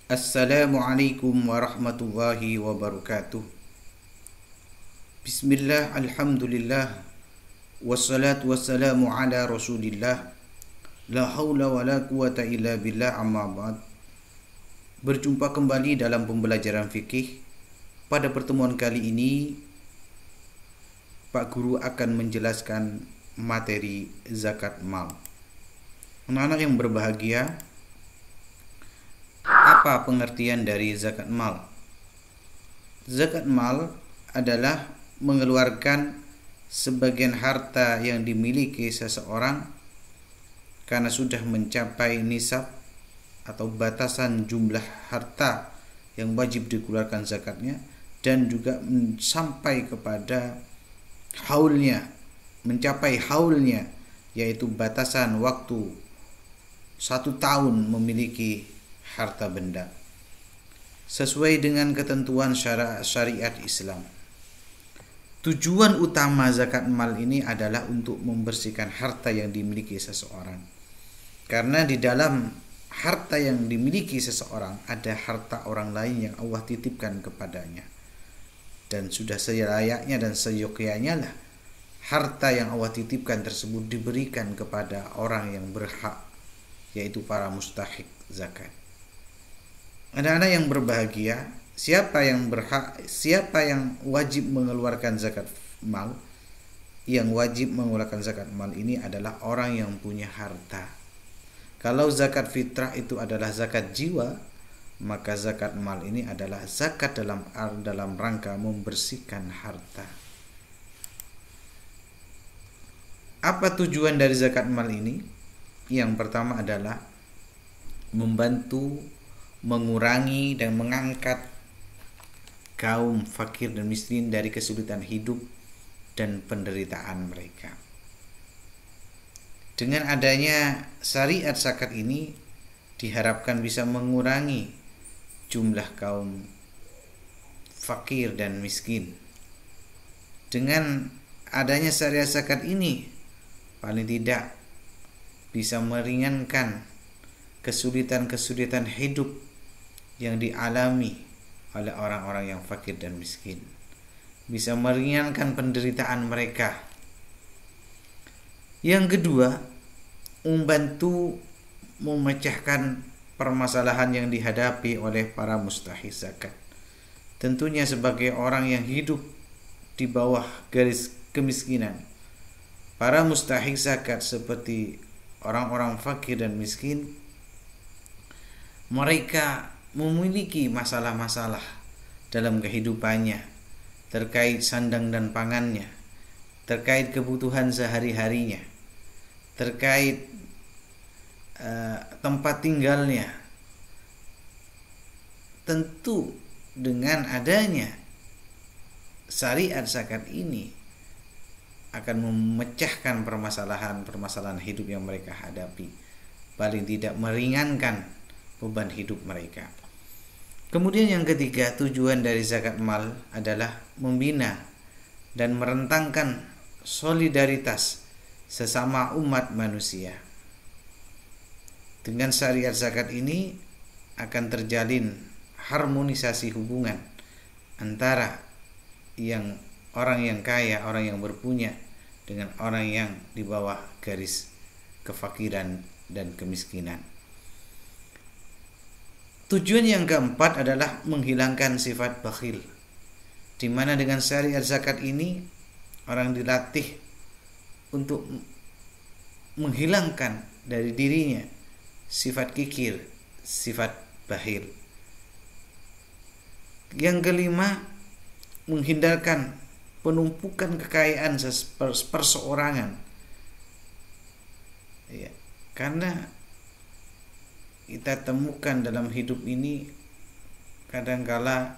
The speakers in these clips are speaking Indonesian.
Assalamualaikum warahmatullahi wabarakatuh. Bismillah, alhamdulillah, wassalatu wassalamu ala rasulillah, la hawla wa la quwata illa billah, amma ba'd. Berjumpa kembali dalam pembelajaran fikih. Pada pertemuan kali ini Pak Guru akan menjelaskan materi zakat mal. Anak-anak yang berbahagia, apa pengertian dari zakat mal? Zakat mal adalah mengeluarkan sebagian harta yang dimiliki seseorang karena sudah mencapai nisab atau batasan jumlah harta yang wajib dikeluarkan zakatnya, dan juga sampai kepada haulnya, mencapai haulnya, yaitu batasan waktu 1 tahun memiliki harta benda sesuai dengan ketentuan syariat Islam. Tujuan utama zakat mal ini adalah untuk membersihkan harta yang dimiliki seseorang, karena di dalam harta yang dimiliki seseorang ada harta orang lain yang Allah titipkan kepadanya, dan sudah selayaknya dan seyogyanya lah harta yang Allah titipkan tersebut diberikan kepada orang yang berhak, yaitu para mustahik zakat. Anak-anak yang berbahagia, siapa yang wajib mengeluarkan zakat mal? Yang wajib mengeluarkan zakat mal ini adalah orang yang punya harta. Kalau zakat fitrah itu adalah zakat jiwa, maka zakat mal ini adalah zakat dalam rangka membersihkan harta. Apa tujuan dari zakat mal ini? Yang pertama adalah membantu mengurangi dan mengangkat kaum fakir dan miskin dari kesulitan hidup dan penderitaan mereka. Dengan adanya syariat zakat ini diharapkan bisa mengurangi jumlah kaum fakir dan miskin. Dengan adanya syariat zakat ini paling tidak bisa meringankan kesulitan-kesulitan hidup yang dialami oleh orang-orang yang fakir dan miskin, bisa meringankan penderitaan mereka. Yang kedua, membantu memecahkan permasalahan yang dihadapi oleh para mustahik zakat. Tentunya sebagai orang yang hidup di bawah garis kemiskinan, para mustahik zakat seperti orang-orang fakir dan miskin, mereka memiliki masalah-masalah dalam kehidupannya terkait sandang dan pangannya, terkait kebutuhan sehari-harinya, terkait tempat tinggalnya. Tentu dengan adanya syariat zakat ini akan memecahkan permasalahan hidup yang mereka hadapi, paling tidak meringankan beban hidup mereka. Kemudian yang ketiga, tujuan dari zakat mal adalah membina dan merentangkan solidaritas sesama umat manusia. Dengan syariat zakat ini akan terjalin harmonisasi hubungan antara orang yang kaya, orang yang berpunya, dengan orang yang di bawah garis kefakiran dan kemiskinan. Tujuan yang keempat adalah menghilangkan sifat bakhil, di mana dengan syariat zakat ini orang dilatih untuk menghilangkan dari dirinya sifat kikir, sifat bakhil. Yang kelima, menghindarkan penumpukan kekayaan perseorangan. Ya, karena kita temukan dalam hidup ini kadangkala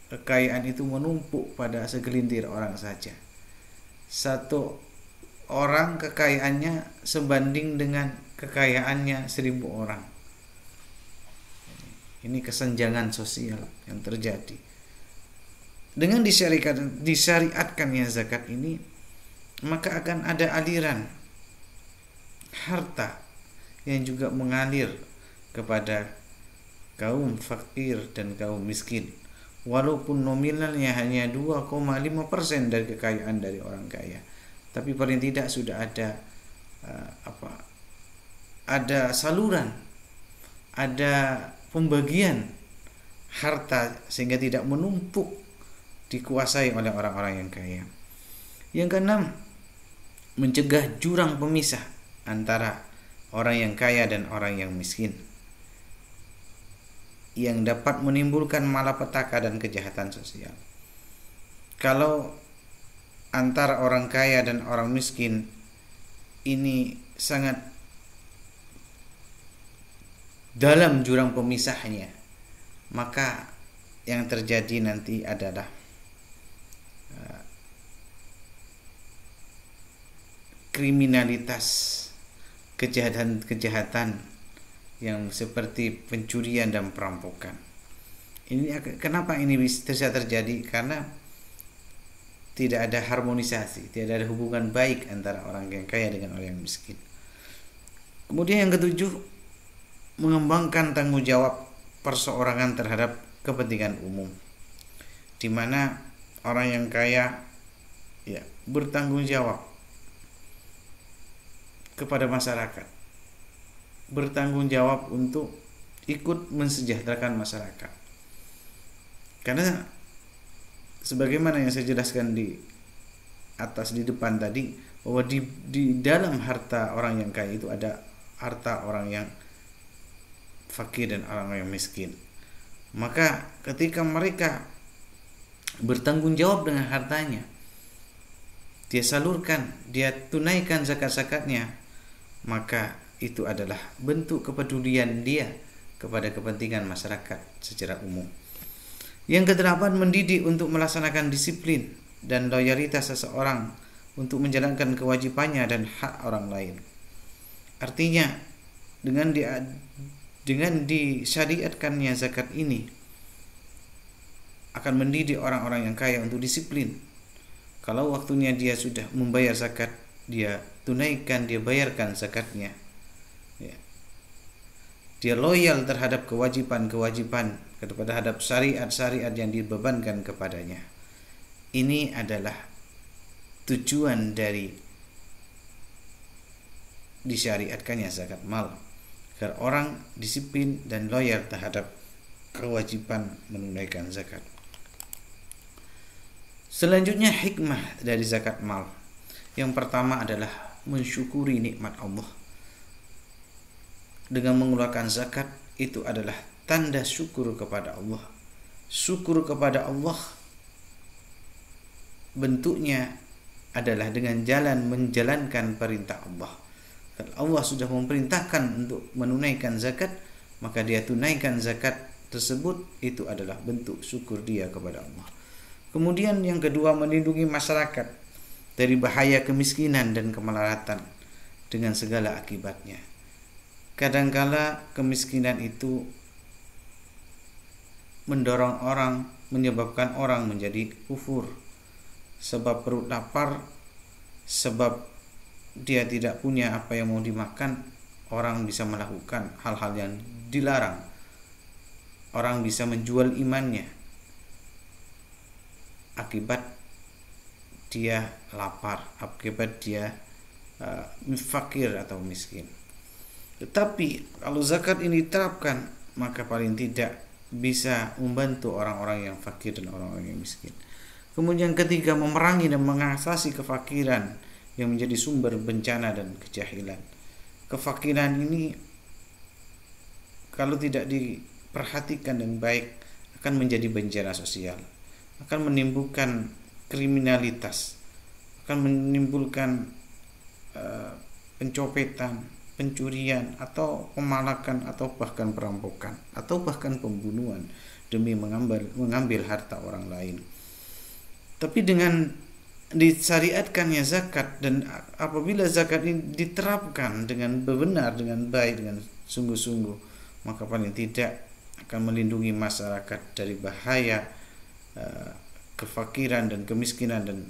kekayaan itu menumpuk pada segelintir orang saja. Satu orang kekayaannya sebanding dengan kekayaannya 1000 orang. Ini kesenjangan sosial yang terjadi. Dengan disyariatkannya zakat ini, maka akan ada aliran harta yang juga mengalir kepada kaum fakir dan kaum miskin. Walaupun nominalnya hanya 2,5% dari kekayaan dari orang kaya, tapi paling tidak sudah ada ada saluran, ada pembagian harta sehingga tidak menumpuk dikuasai oleh orang-orang yang kaya. Yang keenam, mencegah jurang pemisah antara orang yang kaya dan orang yang miskin, yang dapat menimbulkan malapetaka dan kejahatan sosial. Kalau antara orang kaya dan orang miskin ini sangat dalam jurang pemisahnya, maka yang terjadi nanti adalah kriminalitas, kejahatan-kejahatan yang seperti pencurian dan perampokan. Kenapa ini bisa terjadi? Karena tidak ada harmonisasi, tidak ada hubungan baik antara orang yang kaya dengan orang yang miskin. Kemudian yang ketujuh, mengembangkan tanggung jawab perseorangan terhadap kepentingan umum, di mana orang yang kaya bertanggung jawab kepada masyarakat, bertanggung jawab untuk ikut mensejahterakan masyarakat. Karena sebagaimana yang saya jelaskan di atas di depan tadi, bahwa di dalam harta orang yang kaya itu ada harta orang yang fakir dan orang yang miskin. Maka ketika mereka bertanggung jawab dengan hartanya, dia salurkan, dia tunaikan zakat-zakatnya, maka itu adalah bentuk kepedulian dia kepada kepentingan masyarakat secara umum. Yang kedelapan, mendidik untuk melaksanakan disiplin dan loyalitas seseorang untuk menjalankan kewajibannya dan hak orang lain. Artinya dengan disyariatkannya zakat ini akan mendidik orang-orang yang kaya untuk disiplin. Kalau waktunya dia sudah membayar zakat, dia tunaikan, dia bayarkan zakatnya. Dia loyal terhadap kewajiban-kewajiban, terhadap syariat-syariat yang dibebankan kepadanya. Ini adalah tujuan dari disyariatkannya zakat mal, agar orang disiplin dan loyal terhadap kewajiban menunaikan zakat. Selanjutnya, hikmah dari zakat mal. Yang pertama adalah mensyukuri nikmat Allah. Dengan mengeluarkan zakat itu adalah tanda syukur kepada Allah. Syukur kepada Allah bentuknya adalah dengan jalan menjalankan perintah Allah. Kalau Allah sudah memerintahkan untuk menunaikan zakat, maka dia tunaikan zakat tersebut, itu adalah bentuk syukur dia kepada Allah. Kemudian yang kedua, melindungi masyarakat dari bahaya kemiskinan dan kemelaratan dengan segala akibatnya. Kadangkala kemiskinan itu mendorong orang, menyebabkan orang menjadi kufur, sebab perut lapar, sebab dia tidak punya apa yang mau dimakan, orang bisa melakukan hal-hal yang dilarang. Orang bisa menjual imannya akibat dia lapar, akibat dia fakir atau miskin. Tetapi kalau zakat ini diterapkan, maka paling tidak bisa membantu orang-orang yang fakir dan orang-orang yang miskin. Kemudian ketiga, memerangi dan mengatasi kefakiran yang menjadi sumber bencana dan kejahilan. Kefakiran ini kalau tidak diperhatikan dengan baik akan menjadi bencana sosial, akan menimbulkan kriminalitas, akan menimbulkan pencopetan, pencurian, atau pemalakan, atau bahkan perampokan, atau bahkan pembunuhan demi mengambil harta orang lain. Tapi dengan disyariatkannya zakat, dan apabila zakat ini diterapkan dengan benar, dengan baik, dengan sungguh-sungguh, maka paling tidak akan melindungi masyarakat dari bahaya kefakiran dan kemiskinan dan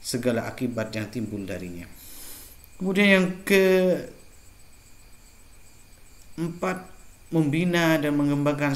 segala akibat yang timbul darinya. Kemudian yang keempat, membina dan mengembangkan